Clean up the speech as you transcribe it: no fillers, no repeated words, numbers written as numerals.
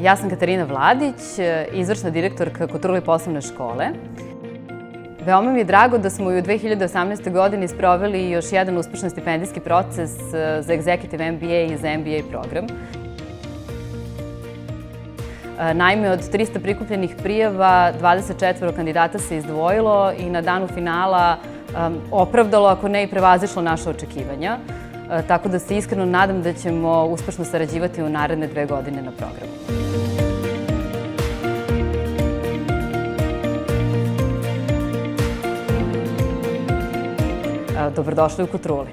Ja sam Katarina Vladić, izvršna direktorka Kotruli poslovne škole. Veoma mi je drago da smo i u 2018. godini sproveli još jedan uspešan stipendijski proces za Executive MBA i za MBA program. Naime, od 300 prikupljenih prijava, 24 kandidata se izdvojilo i na danu finala opravdalo, ako ne i prevazišlo naše očekivanja. Tako da se iskreno nadam da ćemo uspešno sarađivati u naredne 2 godine na programu. Dobrodošli u Kotruli.